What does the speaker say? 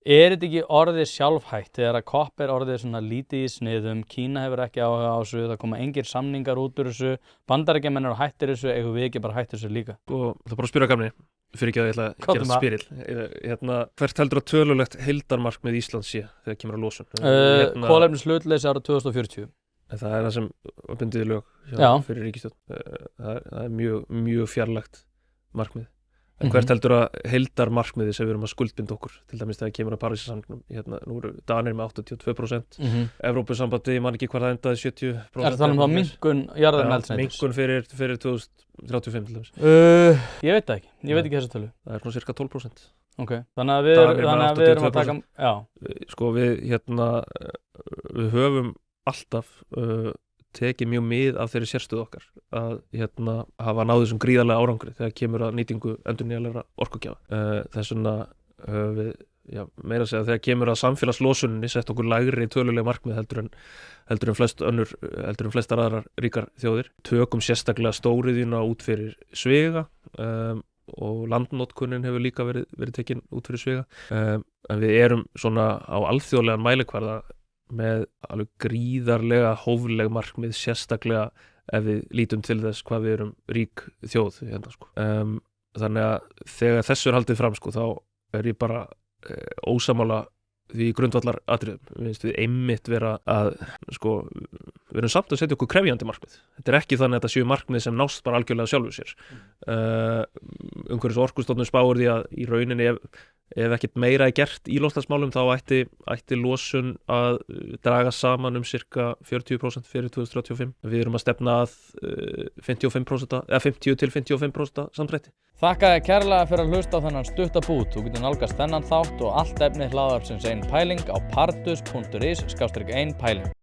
Þetta ekki orðið sjálfhætt þegar að COP orðið svona lítið í sniðum, Kína hefur ekki áhuga á þessu, það koma engir samningar út úr þessu, Bandaríkjamenn eru hættir þessu, eigum við ekki bara hættir þessu líka? Og það bara að spyrja gamni, fyrir ekki að ég ætla að gera spyrill. Hvert heldur að tölulegt heildarmarkmið Íslands sé þegar kemur að losun? Kolefnishlutleysi árið 2040. Það það sem var bundið í lög fyrir ríkisstjórn. Það mjög fjarlægt markmið. En hvert heldur að heildarmarkmiði sem við erum að skuldbinda okkur, til dæmis þegar kemur að Parísarsamningnum, nú eru Danir með 82%, Evrópusambandið, ég man ekki hvað það endaði 70%. Er það talað um það minnkun jarðefnaeldsneytis? Minnkun fyrir 2035 til dæmis. Ég veit það ekki, ég veit ekki þessa tölu. Það svona cirka 12%. Ok, þannig að við erum að taka, Sko við höfum alltaf tekið mjög mið af þeirri sérstöðu okkar að hafa náð þessum gríðarlega árangri þegar kemur að nýtingu endurnýjanlegra orkugjafa. Þess vegna við meira að segja þegar kemur að samfélagslosuninni sett okkur lægri tölulega markmið heldur en flestar aðrar ríkar þjóðir. Tökum sérstaklega stóriðjuna út fyrir sviga og landnotkunin hefur líka verið tekin út fyrir sviga. En við erum svona á alþjóðlegan mælikvarða með alveg gríðarlega hófleg markmið, sérstaklega ef við lítum til þess hvað við erum rík þjóð sko. Þannig að þegar þessu er haldið fram sko, þá er ég bara ósammála því grundvallar atriðum. Við finnst við einmitt vera að sko, við erum samt að setja okkur krefjandi markmið. Þetta er ekki þannig að þetta séu markmið sem nást bara algjörlega sjálfur sér. Umhverfis- og orkustofnun spáir því að í rauninni ef ekkert meira er gert í loftslagsmálum þá ætti losun að draga saman cirka 40% fyrir 2035. Við erum að stefna að 50 til 55% samdrætti. Þakka þér kærlega fyrir að hlusta á þennan stutta bút. Þú getur nálgast þennan þátt og allt efni hlaðvarpsins Ein Pæling á pardus.is/ein pæling.